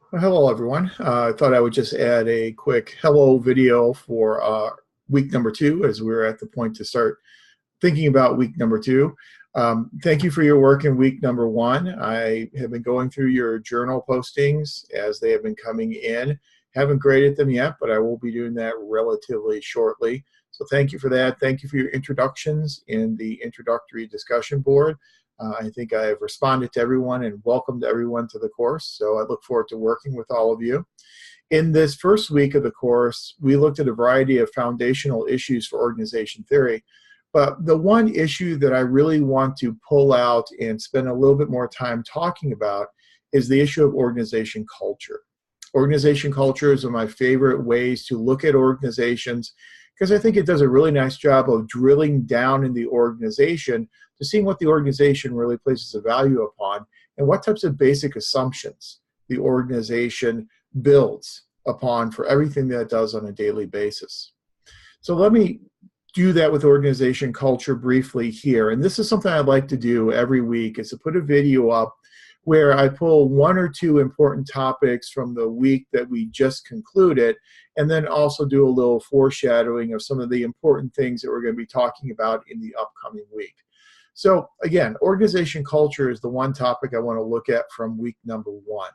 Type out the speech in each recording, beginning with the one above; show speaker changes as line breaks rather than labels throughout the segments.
Well, hello, everyone. I thought I would just add a quick hello video for week number two as we're at the point to start thinking about week number two. Thank you for your work in week number one. I have been going through your journal postings as they have been coming in. Haven't graded them yet, but I will be doing that relatively shortly. So thank you for that. Thank you for your introductions in the introductory discussion board. I think I have responded to everyone and welcomed everyone to the course. So I look forward to working with all of you. In this first week of the course, we looked at a variety of foundational issues for organization theory. But the one issue that I really want to pull out and spend a little bit more time talking about is the issue of organization culture. Organization culture is one of my favorite ways to look at organizations because I think it does a really nice job of drilling down in the organization to seeing what the organization really places a value upon and what types of basic assumptions the organization builds upon for everything that it does on a daily basis. So let me do that with organization culture briefly here. And this is something I'd like to do every week, is to put a video up where I pull one or two important topics from the week that we just concluded, and then also do a little foreshadowing of some of the important things that we're going to be talking about in the upcoming week. So again, organization culture is the one topic I want to look at from week number one.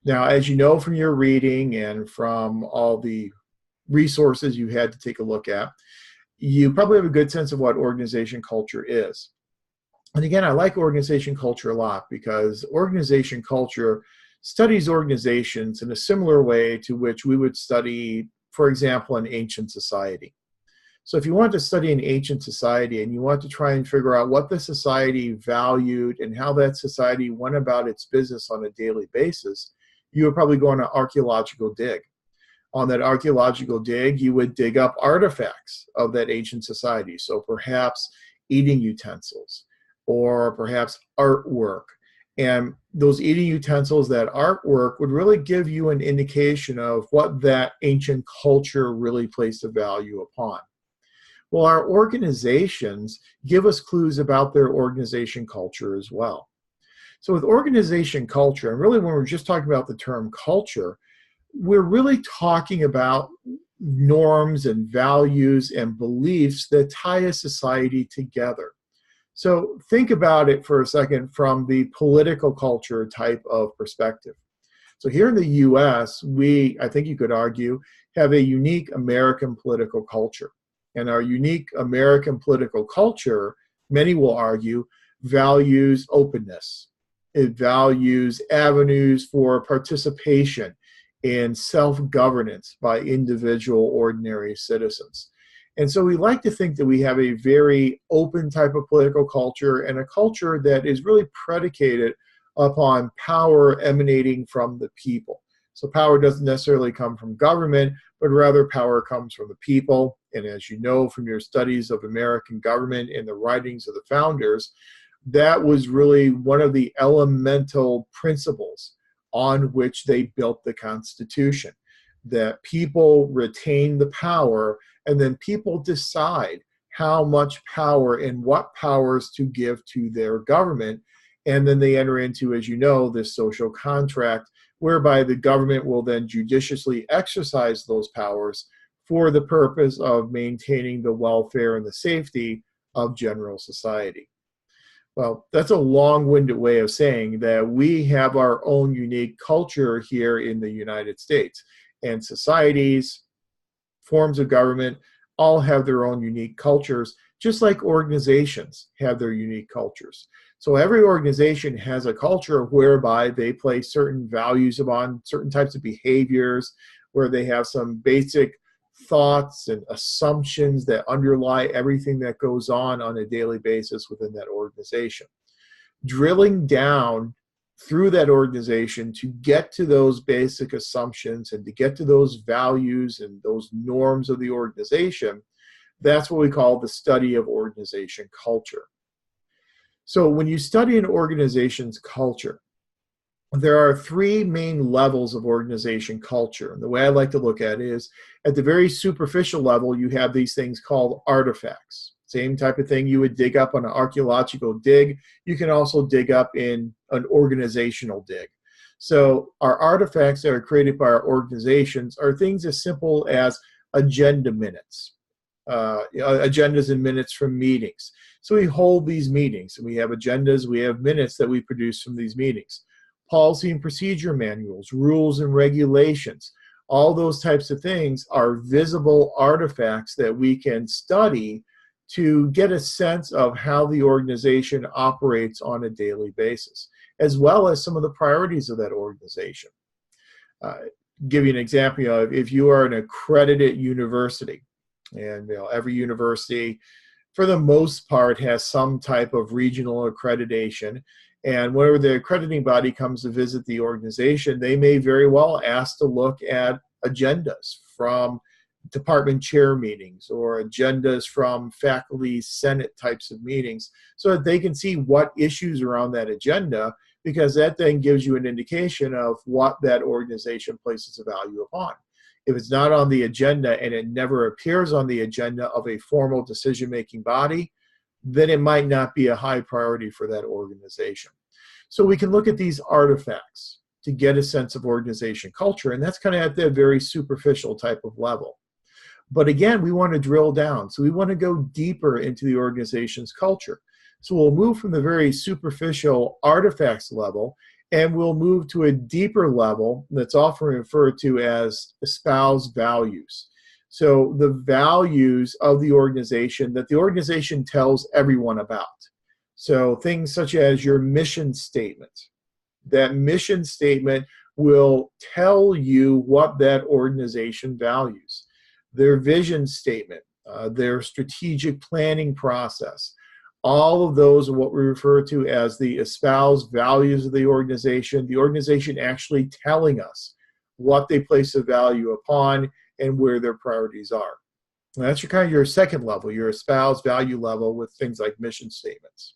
Now, as you know from your reading and from all the resources you had to take a look at, you probably have a good sense of what organization culture is. And again, I like organization culture a lot because organization culture studies organizations in a similar way to which we would study, for example, an ancient society. So if you want to study an ancient society and you want to try and figure out what the society valued and how that society went about its business on a daily basis, you would probably go on an archaeological dig. On that archaeological dig, you would dig up artifacts of that ancient society. So perhaps eating utensils or perhaps artwork. And those eating utensils, that artwork, would really give you an indication of what that ancient culture really placed a value upon. Well, our organizations give us clues about their organization culture as well. So with organization culture, and really when we're just talking about the term culture, we're really talking about norms and values and beliefs that tie a society together. So think about it for a second from the political culture type of perspective. So here in the US, we, I think you could argue, have a unique American political culture. And our unique American political culture, many will argue, values openness. It values avenues for participation and self-governance by individual ordinary citizens. And so we like to think that we have a very open type of political culture and a culture that is really predicated upon power emanating from the people. So power doesn't necessarily come from government, but rather power comes from the people. And as you know from your studies of American government and the writings of the founders, that was really one of the elemental principles on which they built the Constitution, that people retain the power and then people decide how much power and what powers to give to their government. And then they enter into, as you know, this social contract whereby the government will then judiciously exercise those powers for the purpose of maintaining the welfare and the safety of general society. Well, that's a long-winded way of saying that we have our own unique culture here in the United States. And societies, forms of government, all have their own unique cultures, just like organizations have their unique cultures. So every organization has a culture whereby they place certain values upon certain types of behaviors, where they have some basic thoughts and assumptions that underlie everything that goes on a daily basis within that organization. Drilling down through that organization to get to those basic assumptions and to get to those values and those norms of the organization, that's what we call the study of organization culture. So when you study an organization's culture, there are three main levels of organization culture. And the way I like to look at it is, at the very superficial level, you have these things called artifacts. Same type of thing you would dig up on an archaeological dig. You can also dig up in an organizational dig. So our artifacts that are created by our organizations are things as simple as agenda minutes, agendas and minutes from meetings. So we hold these meetings, and we have agendas, we have minutes that we produce from these meetings. Policy and procedure manuals, rules and regulations, all those types of things are visible artifacts that we can study to get a sense of how the organization operates on a daily basis, as well as some of the priorities of that organization. Give you an example, if you are an accredited university, and every university, for the most part, has some type of regional accreditation, and whenever the accrediting body comes to visit the organization, they may very well ask to look at agendas from department chair meetings or agendas from faculty senate types of meetings so that they can see what issues are on that agenda, because that then gives you an indication of what that organization places a value upon. If it's not on the agenda and it never appears on the agenda of a formal decision-making body, then it might not be a high priority for that organization. So we can look at these artifacts to get a sense of organization culture, and that's kind of at the very superficial type of level. But again, we want to drill down. So we want to go deeper into the organization's culture. So we'll move from the very superficial artifacts level, and we'll move to a deeper level that's often referred to as espoused values. So the values of the organization that the organization tells everyone about. So things such as your mission statement. That mission statement will tell you what that organization values. Their vision statement, their strategic planning process. All of those are what we refer to as the espoused values of the organization actually telling us what they place a value upon and where their priorities are. And that's your second level, your espoused value level with things like mission statements.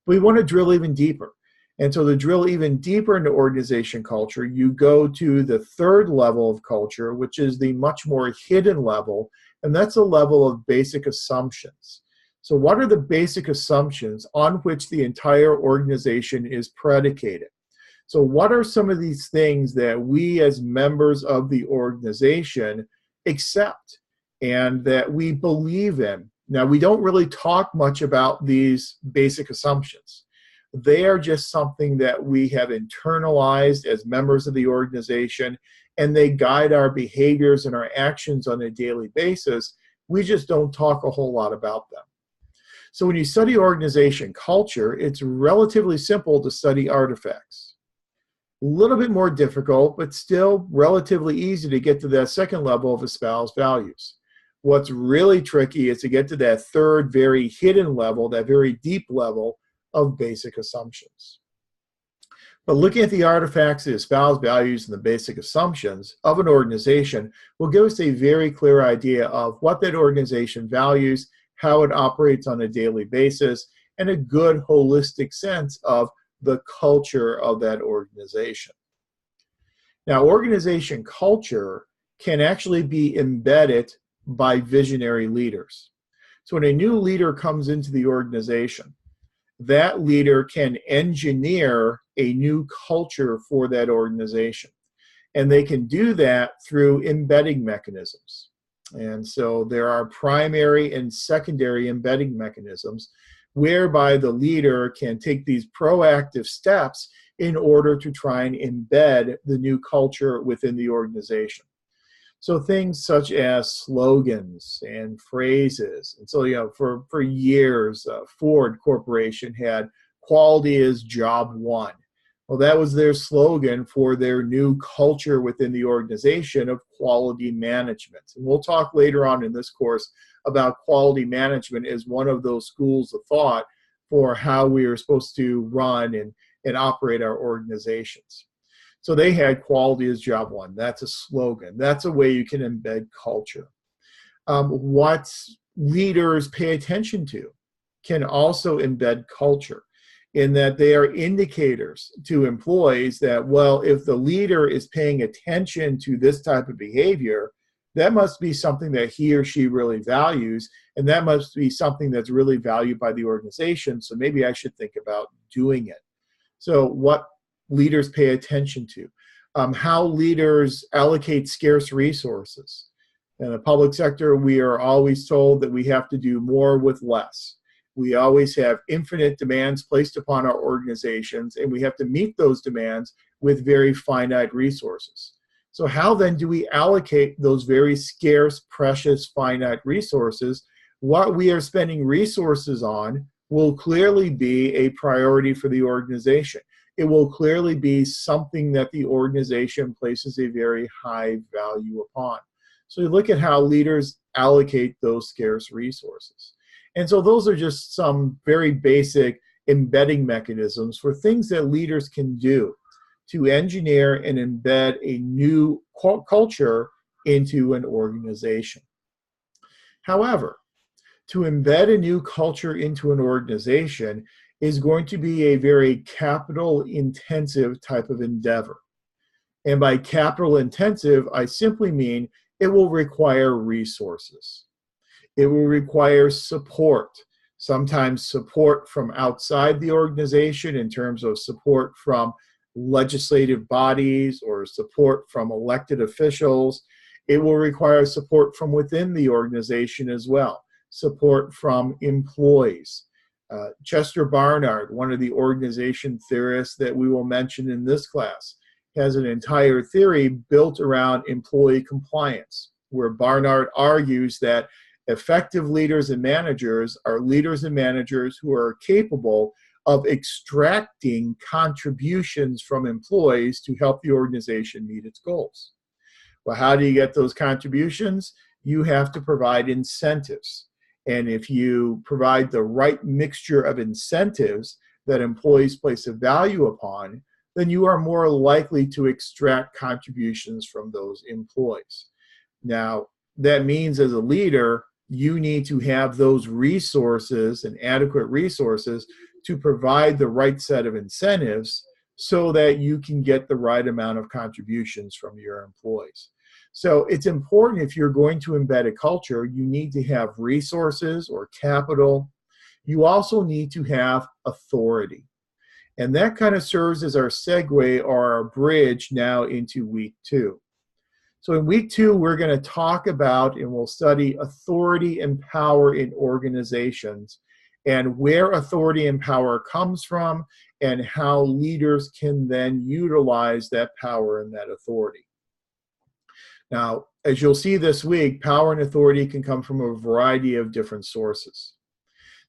We want to drill even deeper. And so to drill even deeper into organization culture, you go to the third level of culture, which is the much more hidden level, and that's a level of basic assumptions. So what are the basic assumptions on which the entire organization is predicated? So what are some of these things that we as members of the organization accept and that we believe in? Now, we don't really talk much about these basic assumptions. They are just something that we have internalized as members of the organization, and they guide our behaviors and our actions on a daily basis. We just don't talk a whole lot about them. So when you study organization culture, it's relatively simple to study artifacts. A little bit more difficult, but still relatively easy to get to that second level of espoused values. What's really tricky is to get to that third, very hidden level, that very deep level of basic assumptions. But looking at the artifacts, the espoused values, and the basic assumptions of an organization will give us a very clear idea of what that organization values, how it operates on a daily basis, and a good holistic sense of the culture of that organization. Now, organization culture can actually be embedded by visionary leaders. So when a new leader comes into the organization, that leader can engineer a new culture for that organization. And they can do that through embedding mechanisms. And so there are primary and secondary embedding mechanisms whereby the leader can take these proactive steps in order to try and embed the new culture within the organization. So things such as slogans and phrases. And so, for years, Ford Corporation had quality is job one. Well, that was their slogan for their new culture within the organization of quality management. And we'll talk later on in this course about quality management as one of those schools of thought for how we are supposed to run and operate our organizations. So they had quality as job one. That's a slogan. That's a way you can embed culture. What leaders pay attention to can also embed culture in that they are indicators to employees that, well, if the leader is paying attention to this type of behavior, that must be something that he or she really values, and that must be something that's really valued by the organization, so maybe I should think about doing it. So what leaders pay attention to, how leaders allocate scarce resources. In the public sector, we are always told that we have to do more with less. We always have infinite demands placed upon our organizations, and we have to meet those demands with very finite resources. So how then do we allocate those very scarce, precious, finite resources? What we are spending resources on will clearly be a priority for the organization. It will clearly be something that the organization places a very high value upon. So you look at how leaders allocate those scarce resources. And so those are just some very basic embedding mechanisms for things that leaders can do to engineer and embed a new culture into an organization. However, to embed a new culture into an organization is going to be a very capital-intensive type of endeavor. And by capital-intensive, I simply mean it will require resources. It will require support, sometimes support from outside the organization in terms of support from legislative bodies or support from elected officials. It will require support from within the organization as well, support from employees. Chester Barnard, one of the organization theorists that we will mention in this class, has an entire theory built around employee compliance, where Barnard argues that effective leaders and managers are leaders and managers who are capable of extracting contributions from employees to help the organization meet its goals. Well, how do you get those contributions? You have to provide incentives. And if you provide the right mixture of incentives that employees place a value upon, then you are more likely to extract contributions from those employees. Now, that means as a leader, you need to have those resources and adequate resources to provide the right set of incentives so that you can get the right amount of contributions from your employees. So it's important, if you're going to embed a culture, you need to have resources or capital. You also need to have authority. And that kind of serves as our segue or our bridge now into week 2. So in week 2, we're going to talk about and we'll study authority and power in organizations and where authority and power comes from and how leaders can then utilize that power and that authority. Now, as you'll see this week, power and authority can come from a variety of different sources.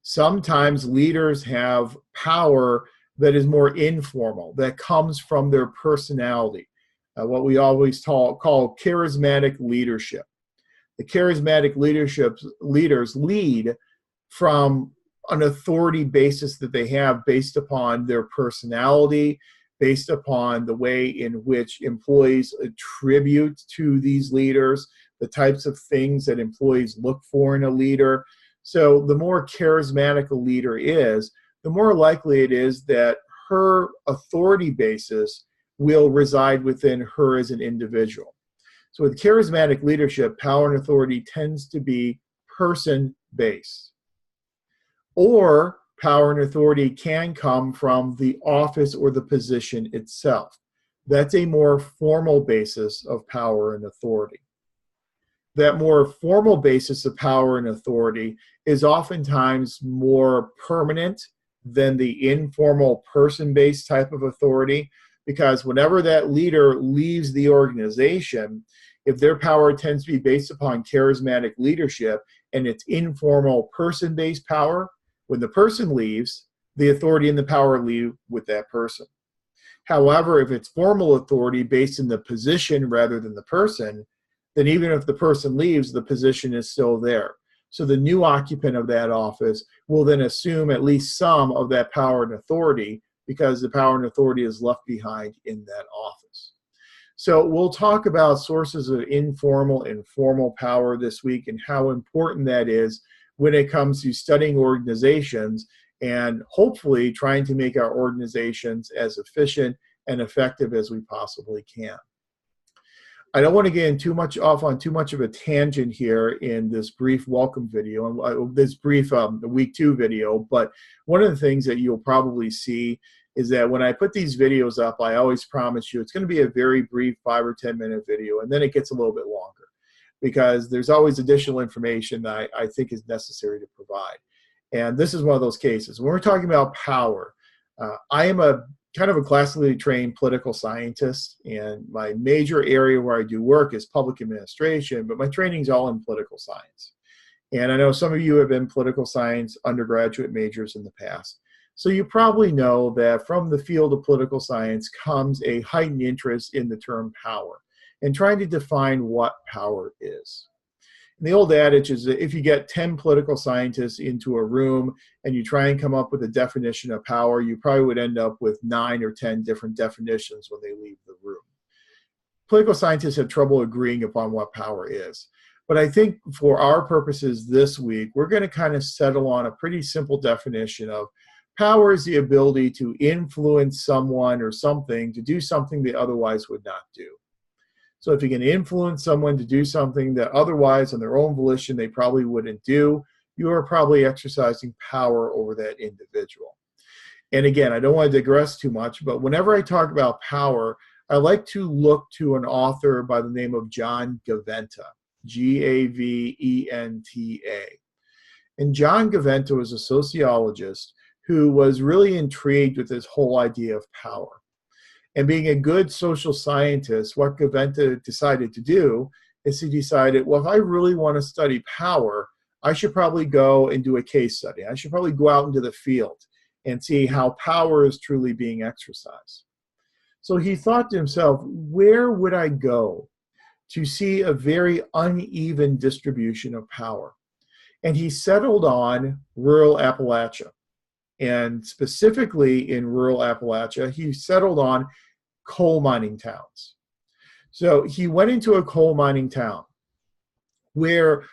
Sometimes leaders have power that is more informal, that comes from their personality, what we always call charismatic leadership. The charismatic leaders lead from an authority basis that they have based upon their personality, based upon the way in which employees attribute to these leaders, the types of things that employees look for in a leader. So the more charismatic a leader is, the more likely it is that her authority basis will reside within her as an individual. So with charismatic leadership, power and authority tends to be person-based. Or power and authority can come from the office or the position itself. That's a more formal basis of power and authority. That more formal basis of power and authority is oftentimes more permanent than the informal person-based type of authority, because whenever that leader leaves the organization, if their power tends to be based upon charismatic leadership and it's informal person-based power, when the person leaves, the authority and the power leave with that person. However, if it's formal authority based in the position rather than the person, then even if the person leaves, the position is still there. So the new occupant of that office will then assume at least some of that power and authority because the power and authority is left behind in that office. So we'll talk about sources of informal and formal power this week and how important that is when it comes to studying organizations and hopefully trying to make our organizations as efficient and effective as we possibly can. I don't want to get off on too much of a tangent here in this brief welcome video, this brief week 2 video, but one of the things that you'll probably see is that when I put these videos up, I always promise you it's going to be a very brief 5 or 10 minute video, and then it gets a little bit longer because there's always additional information that I think is necessary to provide. And this is one of those cases. When we're talking about power, I am a kind of a classically trained political scientist, and my major area where I do work is public administration, but my training is all in political science. And I know some of you have been political science undergraduate majors in the past. So you probably know that from the field of political science comes a heightened interest in the term power and trying to define what power is. And the old adage is that if you get 10 political scientists into a room and you try and come up with a definition of power, you probably would end up with 9 or 10 different definitions when they leave the room. Political scientists have trouble agreeing upon what power is. But I think for our purposes this week, we're going to kind of settle on a pretty simple definition of power is the ability to influence someone or something to do something they otherwise would not do. So if you can influence someone to do something that otherwise on their own volition they probably wouldn't do, you are probably exercising power over that individual. And again, I don't want to digress too much, but whenever I talk about power, I like to look to an author by the name of John Gaventa, G-A-V-E-N-T-A. And John Gaventa was a sociologist who was really intrigued with this whole idea of power. And being a good social scientist, what Gaventa decided to do is he decided, well, if I really want to study power, I should probably go and do a case study. I should probably go out into the field and see how power is truly being exercised. So he thought to himself, where would I go to see a very uneven distribution of power? And he settled on rural Appalachia. And specifically in rural Appalachia, he settled on coal mining towns. So he went into a coal mining town where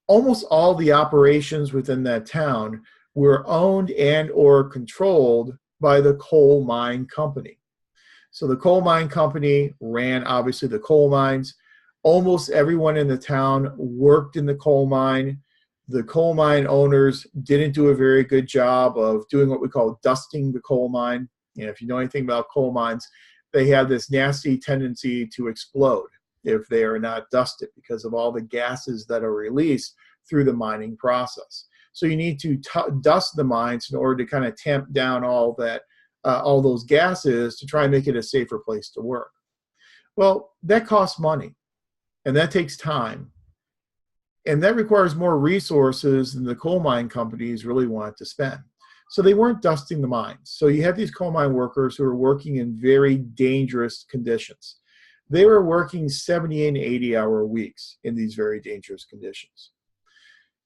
almost all the operations within that town were owned and or controlled by the coal mine company. So the coal mine company ran, obviously, the coal mines. Almost everyone in the town worked in the coal mine. The coal mine owners didn't do a very good job of doing what we call dusting the coal mine. And if you know anything about coal mines, they have this nasty tendency to explode if they are not dusted because of all the gases that are released through the mining process. So you need to dust the mines in order to kind of tamp down all that, all those gases to try and make it a safer place to work. Well, that costs money, and that takes time. And that requires more resources than the coal mine companies really want to spend. So they weren't dusting the mines. So you have these coal mine workers who are working in very dangerous conditions. They were working 70 and 80-hour weeks in these very dangerous conditions.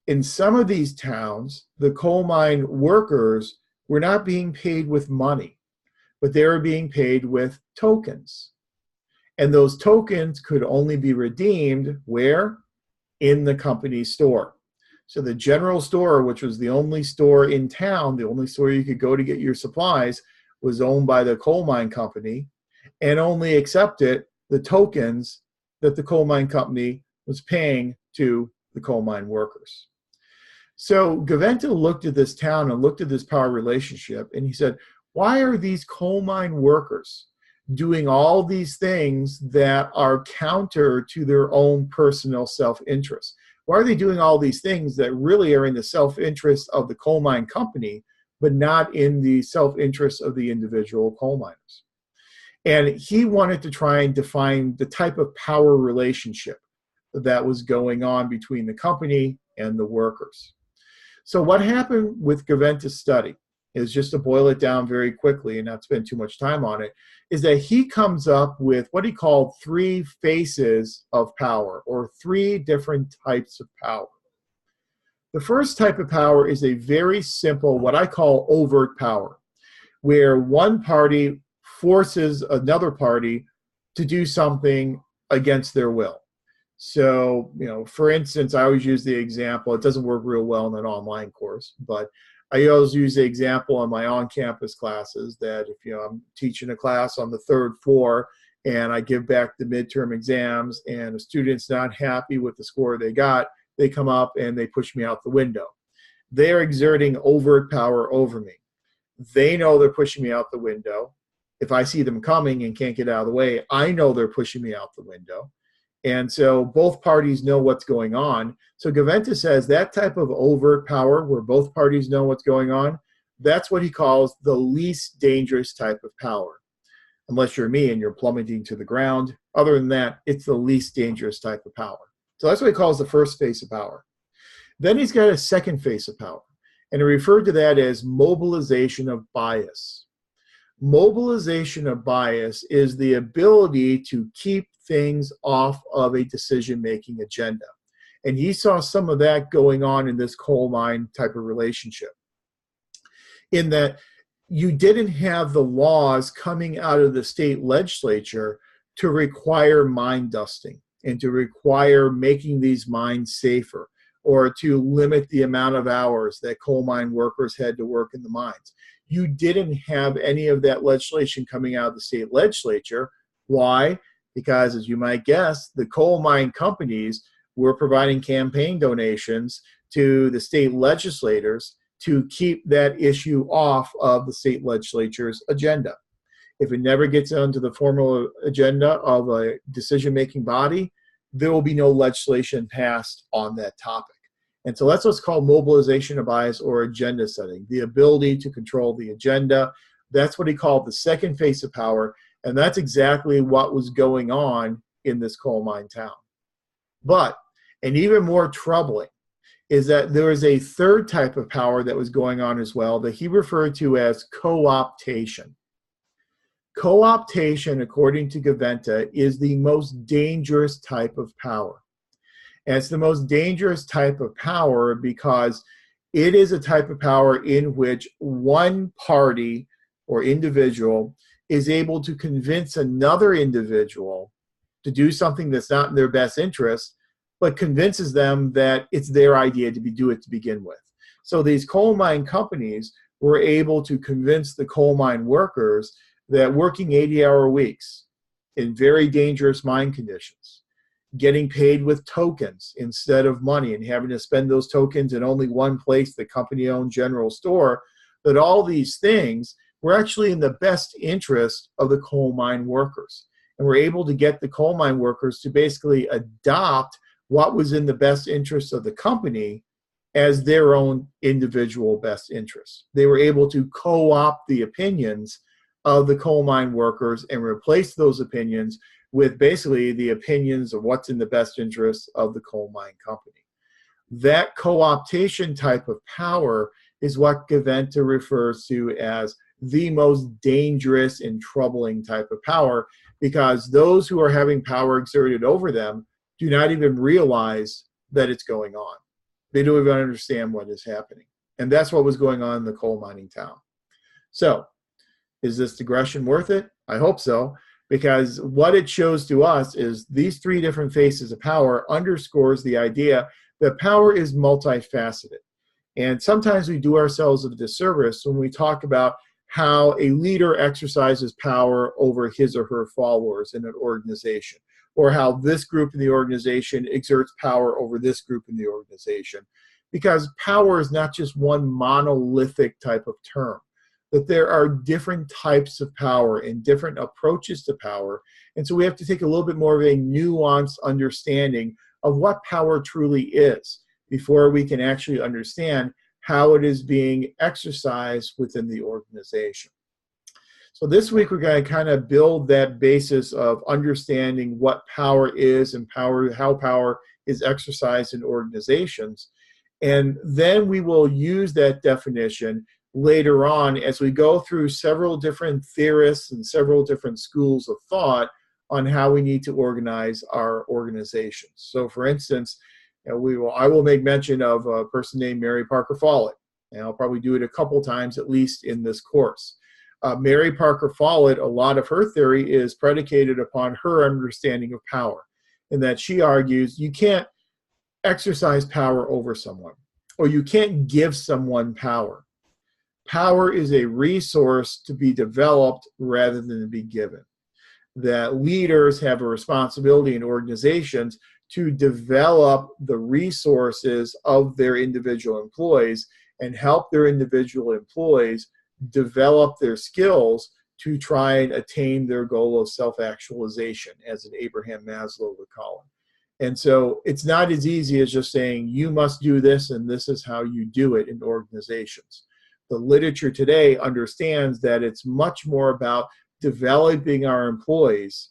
In some of these towns, the coal mine workers were not being paid with money, but they were being paid with tokens. And those tokens could only be redeemed where? In the company store. So the general store, which was the only store in town, the only store you could go to get your supplies, was owned by the coal mine company and only accepted the tokens that the coal mine company was paying to the coal mine workers. So Gaventa looked at this town and looked at this power relationship, and he said, why are these coal mine workers doing all these things that are counter to their own personal self-interest? Why are they doing all these things that really are in the self-interest of the coal mine company, but not in the self-interest of the individual coal miners? And he wanted to try and define the type of power relationship that was going on between the company and the workers. So what happened with Gaventa's study is, just to boil it down very quickly and not spend too much time on it, is that he comes up with what he called 3 faces of power, or 3 different types of power. The first type of power is a very simple, what I call overt power, where one party forces another party to do something against their will. So, for instance, I always use the example, it doesn't work real well in an online course, but I always use the example in my on-campus classes that if I'm teaching a class on the 3rd floor and I give back the midterm exams and a student's not happy with the score they got, they come up and they push me out the window. They're exerting overt power over me. They know they're pushing me out the window. If I see them coming and can't get out of the way, I know they're pushing me out the window. And so both parties know what's going on. So Gaventa says that type of overt power where both parties know what's going on, that's what he calls the least dangerous type of power. Unless you're me and you're plummeting to the ground. Other than that, it's the least dangerous type of power. So that's what he calls the first face of power. Then he's got a second face of power, and he referred to that as mobilization of bias. Mobilization of bias is the ability to keep things off of a decision-making agenda. And he saw some of that going on in this coal mine type of relationship, in that you didn't have the laws coming out of the state legislature to require mine dusting and to require making these mines safer, or to limit the amount of hours that coal mine workers had to work in the mines. You didn't have any of that legislation coming out of the state legislature. Why? Because, as you might guess, the coal mine companies were providing campaign donations to the state legislators to keep that issue off of the state legislature's agenda. If it never gets onto the formal agenda of a decision-making body, there will be no legislation passed on that topic. And so that's what's called mobilization of bias, or agenda setting, the ability to control the agenda. That's what he called the second face of power, and that's exactly what was going on in this coal mine town. But, and even more troubling, is that there is a third type of power that was going on as well that he referred to as co-optation. Co-optation, according to Gaventa, is the most dangerous type of power. And it's the most dangerous type of power because it is a type of power in which one party or individual is able to convince another individual to do something that's not in their best interest, but convinces them that it's their idea to do it to begin with. So these coal mine companies were able to convince the coal mine workers that working 80-hour weeks in very dangerous mine conditions, getting paid with tokens instead of money and having to spend those tokens in only one place, the company-owned general store, that all these things were actually in the best interest of the coal mine workers. And we're able to get the coal mine workers to basically adopt what was in the best interest of the company as their own individual best interests. They were able to co-opt the opinions of the coal mine workers and replace those opinions with basically the opinions of what's in the best interest of the coal mine company. That co-optation type of power is what Gaventa refers to as the most dangerous and troubling type of power, because those who are having power exerted over them do not even realize that it's going on. They don't even understand what is happening. And that's what was going on in the coal mining town. So, is this digression worth it? I hope so, because what it shows to us is these three different faces of power underscores the idea that power is multifaceted. And sometimes we do ourselves a disservice when we talk about how a leader exercises power over his or her followers in an organization, or how this group in the organization exerts power over this group in the organization. Because power is not just one monolithic type of term, that there are different types of power and different approaches to power. And so we have to take a little bit more of a nuanced understanding of what power truly is before we can actually understand how it is being exercised within the organization. So this week we're going to kind of build that basis of understanding what power is and how power is exercised in organizations. And then we will use that definition later on as we go through several different theorists and several different schools of thought on how we need to organize our organizations. So for instance, I will make mention of a person named Mary Parker Follett, and I'll probably do it a couple times at least in this course. Mary Parker Follett, a lot of her theory is predicated upon her understanding of power, in that she argues you can't exercise power over someone, or you can't give someone power. Power is a resource to be developed rather than to be given. That leaders have a responsibility in organizations to develop the resources of their individual employees and help their individual employees develop their skills to try and attain their goal of self-actualization, as an Abraham Maslow would call it. And so it's not as easy as just saying, you must do this and this is how you do it in organizations. The literature today understands that it's much more about developing our employees.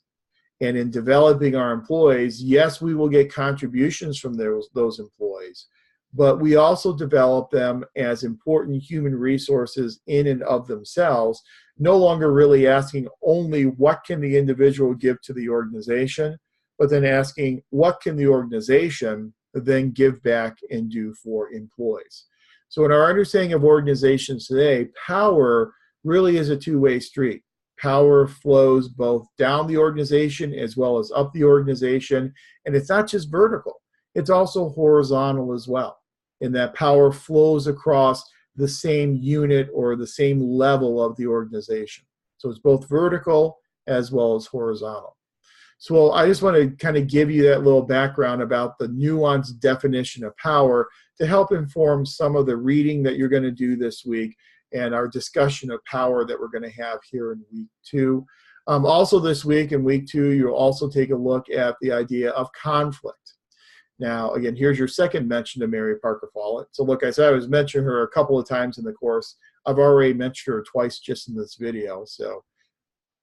And in developing our employees, yes, we will get contributions from those employees, but we also develop them as important human resources in and of themselves, no longer really asking only what can the individual give to the organization, but then asking what can the organization then give back and do for employees. So in our understanding of organizations today, power really is a two-way street. Power flows both down the organization as well as up the organization, and it's not just vertical, it's also horizontal as well, in that power flows across the same unit or the same level of the organization. So it's both vertical as well as horizontal. So I just want to kind of give you that little background about the nuanced definition of power to help inform some of the reading that you're going to do this week and our discussion of power that we're going to have here in week 2. Also this week, in week 2, you'll also take a look at the idea of conflict. Now, again, here's your second mention to Mary Parker Follett. So look, I said I was mentioning her a couple of times in the course. I've already mentioned her twice just in this video, so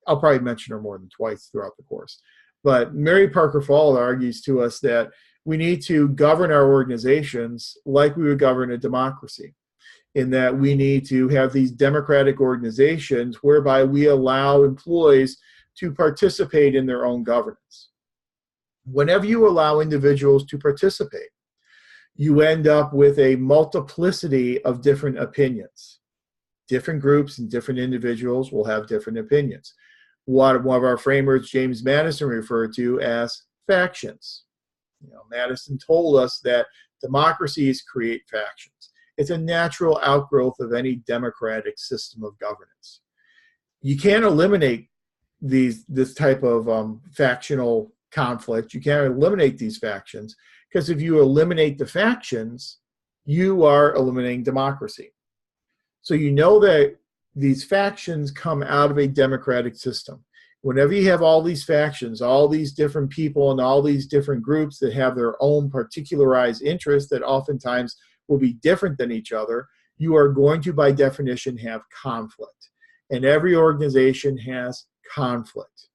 I'll probably mention her more than twice throughout the course. But Mary Parker Follett argues to us that we need to govern our organizations like we would govern a democracy, in that we need to have these democratic organizations whereby we allow employees to participate in their own governance. Whenever you allow individuals to participate, you end up with a multiplicity of different opinions. Different groups and different individuals will have different opinions. One of our framers, James Madison, referred to as factions. Madison told us that democracies create factions. It's a natural outgrowth of any democratic system of governance. You can't eliminate this type of factional conflict. You can't eliminate these factions, because if you eliminate the factions, you are eliminating democracy. So you know that these factions come out of a democratic system. Whenever you have all these factions, all these different people and all these different groups that have their own particularized interests that oftentimes will be different than each other, you are going to, by definition, have conflict. And every organization has conflict.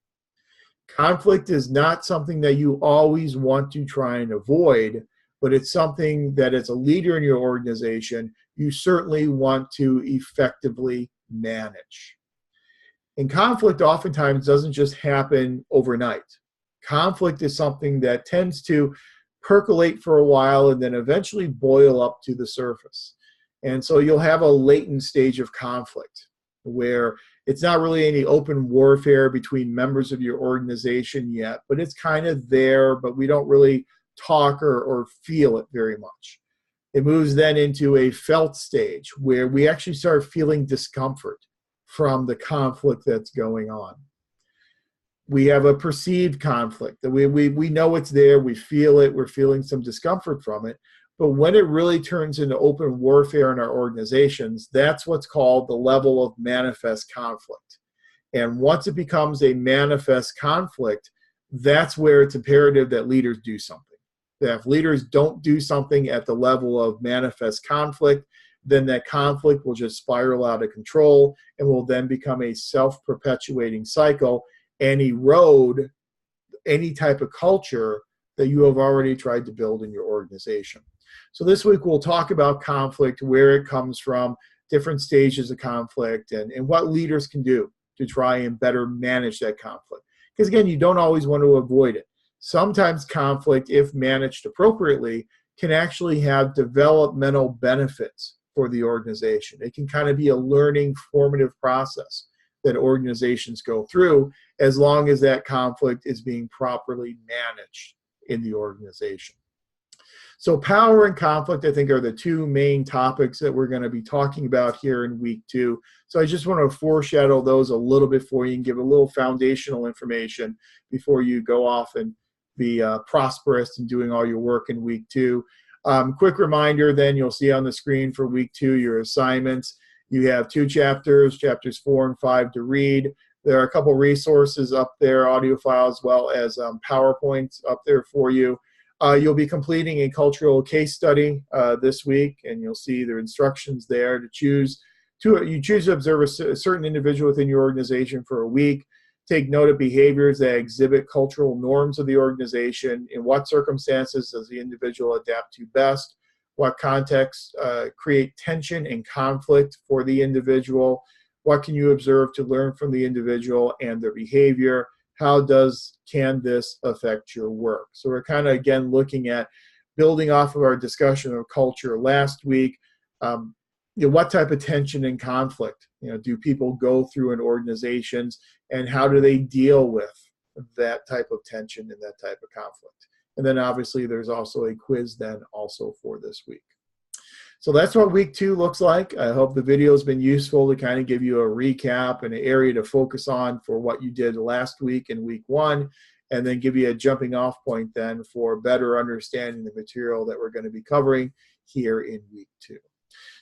Conflict is not something that you always want to try and avoid, but it's something that as a leader in your organization, you certainly want to effectively manage. And conflict oftentimes doesn't just happen overnight. Conflict is something that tends to percolate for a while and then eventually boil up to the surface. And so you'll have a latent stage of conflict where it's not really any open warfare between members of your organization yet, but it's kind of there, but we don't really talk or feel it very much. It moves then into a felt stage where we actually start feeling discomfort from the conflict that's going on. We have a perceived conflict that we know it's there, we feel it, we're feeling some discomfort from it. But when it really turns into open warfare in our organizations, that's what's called the level of manifest conflict. And once it becomes a manifest conflict, that's where it's imperative that leaders do something. That if leaders don't do something at the level of manifest conflict, then that conflict will just spiral out of control and will then become a self-perpetuating cycle and erode any type of culture that you have already tried to build in your organization. So this week we'll talk about conflict, where it comes from, different stages of conflict, and what leaders can do to try and better manage that conflict. Because again, you don't always want to avoid it. Sometimes conflict, if managed appropriately, can actually have developmental benefits for the organization. It can kind of be a learning, formative process that organizations go through as long as that conflict is being properly managed in the organization. So power and conflict, I think, are the two main topics that we're going to be talking about here in week 2. So I just want to foreshadow those a little bit for you and give a little foundational information before you go off and be prosperous in doing all your work in week 2. Quick reminder then, you'll see on the screen for week 2 your assignments. You have 2 chapters, chapters 4 and 5 to read. There are a couple resources up there, audio files, as well as PowerPoints up there for you. You'll be completing a cultural case study this week, and you'll see the instructions there to choose. You choose to observe a certain individual within your organization for a week. Take note of behaviors that exhibit cultural norms of the organization. In what circumstances does the individual adapt to best? What contexts create tension and conflict for the individual? What can you observe to learn from the individual and their behavior? How can this affect your work? So we're kind of, again, looking at building off of our discussion of culture last week. What type of tension and conflict do people go through in organizations, and how do they deal with that type of tension and that type of conflict? And then obviously there's also a quiz then also for this week. So that's what week 2 looks like. I hope the video has been useful to kind of give you a recap and an area to focus on for what you did last week in week 1, and then give you a jumping off point then for better understanding the material that we're going to be covering here in week 2.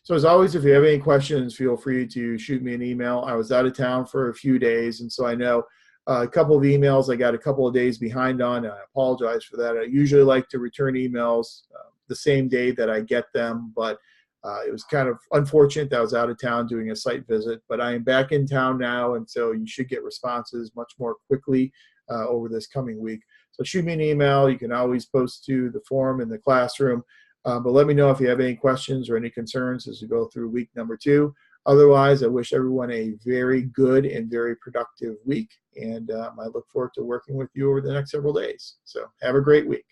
So as always, if you have any questions, feel free to shoot me an email. I was out of town for a few days, and so I know a couple of emails I got a couple of days behind on, and I apologize for that. I usually like to return emails the same day that I get them, but it was kind of unfortunate that I was out of town doing a site visit. But I am back in town now, and so you should get responses much more quickly over this coming week. So shoot me an email. You can always post to the forum in the classroom. But let me know if you have any questions or any concerns as we go through week number 2. Otherwise, I wish everyone a very good and very productive week, and I look forward to working with you over the next several days. So have a great week.